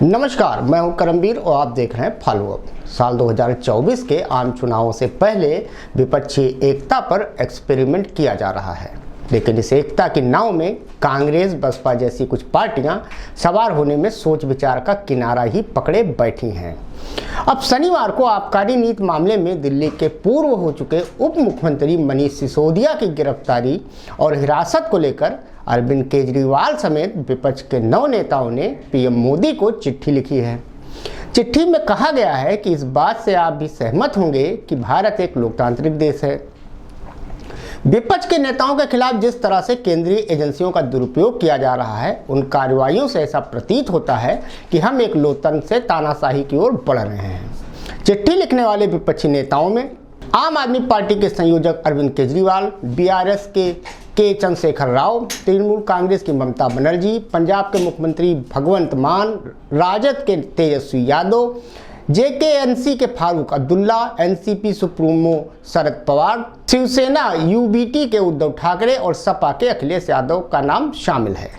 नमस्कार, मैं हूं करमवीर और आप देख रहे हैं फॉलो अप। साल 2024 के आम चुनावों से पहले विपक्षी एकता पर एक्सपेरिमेंट किया जा रहा है, लेकिन इस एकता की नाव में कांग्रेस, बसपा जैसी कुछ पार्टियां सवार होने में सोच विचार का किनारा ही पकड़े बैठी हैं। अब शनिवार को आबकारी नीति मामले में दिल्ली के पूर्व हो चुके उप मुख्यमंत्री मनीष सिसोदिया की गिरफ्तारी और हिरासत को लेकर अरविंद केजरीवाल समेत विपक्ष के 9 नेताओं ने पीएम मोदी को चिट्ठी लिखी है। चिट्ठी में कहा गया है कि इस बात से आप भी सहमत होंगे कि भारत एक लोकतांत्रिक देश है। विपक्ष के नेताओं के खिलाफ जिस तरह से केंद्रीय एजेंसियों का दुरुपयोग किया जा रहा है, उन कार्रवाइयों से ऐसा प्रतीत होता है कि हम एक लोकतंत्र से तानाशाही की ओर बढ़ रहे हैं। चिट्ठी लिखने वाले विपक्षी नेताओं में आम आदमी पार्टी के संयोजक अरविंद केजरीवाल, बीआरएस के चंद्रशेखर राव, तृणमूल कांग्रेस की ममता बनर्जी, पंजाब के मुख्यमंत्री भगवंत मान, राजद के तेजस्वी यादव, जेकेएनसी के Farooq Abdullah, NCP supremo Sharad Pawar, Shiv Sena UBT के उद्धव ठाकरे और सपा के अखिलेश यादव का नाम शामिल है।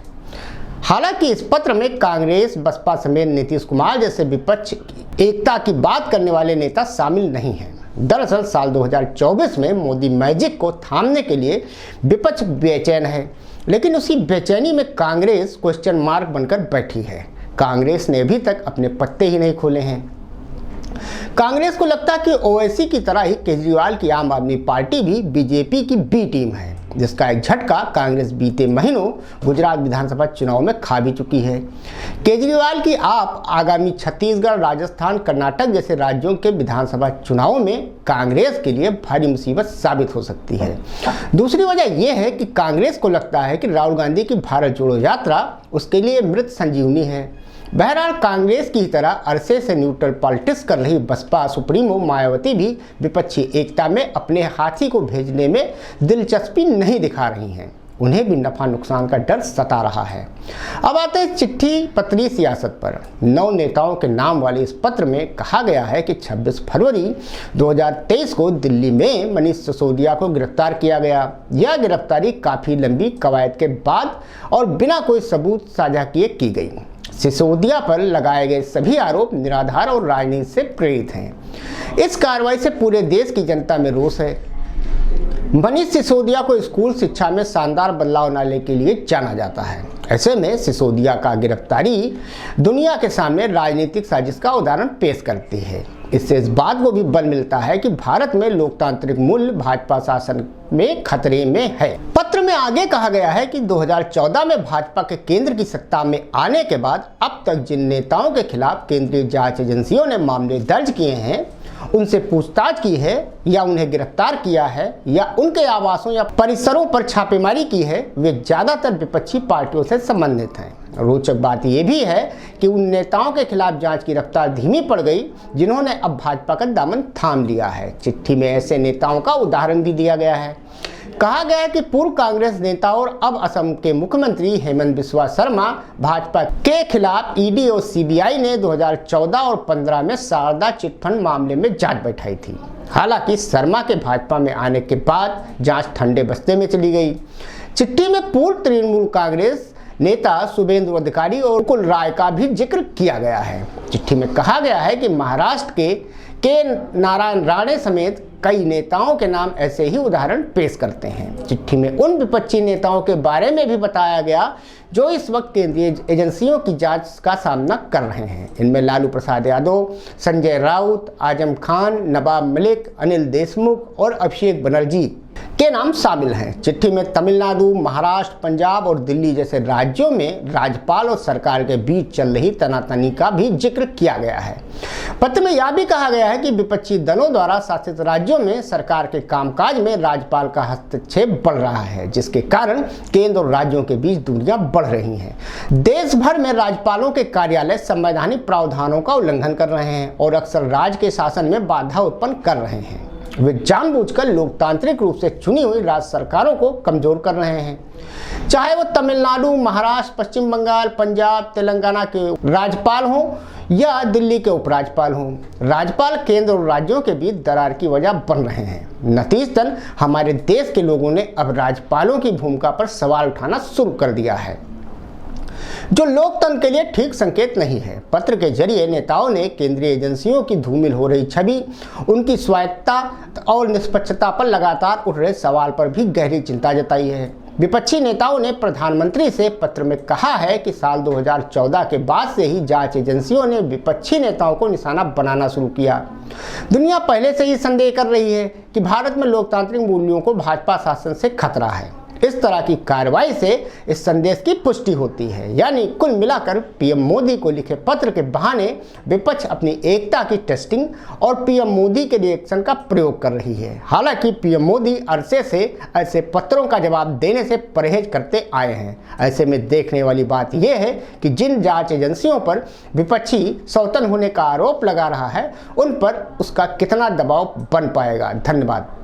हालांकि इस पत्र में कांग्रेस, बसपा समेत नीतीश कुमार जैसे विपक्ष की एकता की बात करने वाले नेता शामिल नहीं हैं। दरअसल साल 2024 में मोदी मैजिक को थामने के लिए विपक्ष बेचैन है, लेकिन उसी बेचैनी में कांग्रेस क्वेश्चन मार्क बनकर बैठी है। कांग्रेस ने अभी तक अपने पत्ते ही नहीं खोले हैं। कांग्रेस को लगता है कि ओवैसी की तरह ही केजरीवाल की आम आदमी पार्टी भी बीजेपी की बी टीम है, जिसका एक झटका कांग्रेस बीते महीनों गुजरात विधानसभा चुनाव में खा भी चुकी है। केजरीवाल की आप आगामी छत्तीसगढ़, राजस्थान, कर्नाटक जैसे राज्यों के विधानसभा चुनावों में कांग्रेस के लिए भारी मुसीबत साबित हो सकती है। दूसरी वजह यह है कि कांग्रेस को लगता है कि राहुल गांधी की भारत जोड़ो यात्रा उसके लिए मृत संजीवनी है। बहरहाल कांग्रेस की तरह अरसे से न्यूट्रल पॉलिटिक्स कर रही बसपा सुप्रीमो मायावती भी विपक्षी एकता में अपने हाथी को भेजने में दिलचस्पी नहीं दिखा रही हैं। उन्हें भी नफा नुकसान का डर सता रहा है। अब आते हैं चिट्ठी पत्री सियासत पर। 9 नेताओं के नाम वाले इस पत्र में कहा गया है कि 26 फरवरी 2023 को दिल्ली में मनीष सिसोदिया को गिरफ्तार किया गया। यह गिरफ्तारी काफ़ी लंबी कवायद के बाद और बिना कोई सबूत साझा किए की गई। सिसोदिया पर लगाए गए सभी आरोप निराधार और राजनीति से प्रेरित हैं। इस कार्रवाई से पूरे देश की जनता में रोष है। मनीष सिसोदिया को स्कूल शिक्षा में शानदार बदलाव लाने के लिए जाना जाता है। ऐसे में सिसोदिया का गिरफ्तारी दुनिया के सामने राजनीतिक साजिश का उदाहरण पेश करती है। इससे इस बात को भी बल मिलता है कि भारत में लोकतांत्रिक मूल्य भाजपा शासन में खतरे में है। पत्र में आगे कहा गया है कि 2014 में भाजपा के केंद्र की सत्ता में आने के बाद अब तक जिन नेताओं के खिलाफ केंद्रीय जांच एजेंसियों ने मामले दर्ज किए हैं, उनसे पूछताछ की है या उन्हें गिरफ्तार किया है या उनके आवासों या परिसरों पर छापेमारी की है, वे ज़्यादातर विपक्षी पार्टियों से संबंधित हैं। रोचक बात यह भी है कि उन नेताओं के खिलाफ जांच की रफ्तार धीमी पड़ गई जिन्होंने अब भाजपा का दामन थाम लिया है। चिट्ठी में ऐसे नेताओं का उदाहरण भी दिया गया है। कहा गया है कि पूर्व कांग्रेस नेता और अब असम के मुख्यमंत्री हेमंत बिस्वा शर्मा भाजपा के खिलाफ ईडी और सीबीआई ने 2014 और 15 में शारदा चिटफंड मामले में जांच बैठाई थी। हालांकि शर्मा के भाजपा में आने के बाद जांच ठंडे बस्ते में चली गई। चिट्ठी में पूर्व तृणमूल कांग्रेस नेता शुभेंदु अधिकारी और कुल राय का भी जिक्र किया गया है। चिट्ठी में कहा गया है कि महाराष्ट्र के नारायण राणे समेत कई नेताओं के नाम ऐसे ही उदाहरण पेश करते हैं। चिट्ठी में उन विपक्षी नेताओं के बारे में भी बताया गया जो इस वक्त केंद्रीय एजेंसियों की जांच का सामना कर रहे हैं। इनमें लालू प्रसाद यादव, संजय राउत, आजम खान, नवाब मलिक, अनिल देशमुख और अभिषेक बनर्जी के नाम शामिल हैं। चिट्ठी में तमिलनाडु, महाराष्ट्र, पंजाब और दिल्ली जैसे राज्यों में राज्यपाल और सरकार के बीच चल रही तनातनी का भी जिक्र किया गया है। पत्र में यह भी कहा गया है कि विपक्षी दलों द्वारा शासित राज्यों में सरकार के कामकाज में राज्यपाल का हस्तक्षेप बढ़ रहा है, जिसके कारण केंद्र और राज्यों के बीच दूरियां बढ़ रही हैं। देश भर में राज्यपालों के कार्यालय संवैधानिक प्रावधानों का उल्लंघन कर रहे हैं और अक्सर राज्य के शासन में बाधा उत्पन्न कर रहे हैं। वे जानबूझकर लोकतांत्रिक रूप से चुनी हुई राज्य सरकारों को कमजोर कर रहे हैं। चाहे वो तमिलनाडु, महाराष्ट्र, पश्चिम बंगाल, पंजाब, तेलंगाना के राज्यपाल हों या दिल्ली के उपराज्यपाल हों, राज्यपाल केंद्र और राज्यों के बीच दरार की वजह बन रहे हैं। नतीजतन हमारे देश के लोगों ने अब राज्यपालों की भूमिका पर सवाल उठाना शुरू कर दिया है। जो लोकतंत्र के लिए ठीक संकेत नहीं है। पत्र के जरिए नेताओं ने केंद्रीय एजेंसियों की धूमिल हो रही छवि, उनकी स्वायत्तता और निष्पक्षता पर लगातार उठ रहे सवाल पर भी गहरी चिंता जताई है। विपक्षी नेताओं ने प्रधानमंत्री से पत्र में कहा है कि साल 2014 के बाद से ही जांच एजेंसियों ने विपक्षी नेताओं को निशाना बनाना शुरू किया। दुनिया पहले से ही संदेह कर रही है कि भारत में लोकतांत्रिक मूल्यों को भाजपा शासन से खतरा है। इस तरह की कार्रवाई से इस संदेश की पुष्टि होती है। यानी कुल मिलाकर पीएम मोदी को लिखे पत्र के बहाने विपक्ष अपनी एकता की टेस्टिंग और पीएम मोदी के रिएक्शन का प्रयोग कर रही है। हालांकि पीएम मोदी अरसे से ऐसे पत्रों का जवाब देने से परहेज करते आए हैं। ऐसे में देखने वाली बात यह है कि जिन जांच एजेंसियों पर विपक्षी सौतन होने का आरोप लगा रहा है, उन पर उसका कितना दबाव बन पाएगा। धन्यवाद।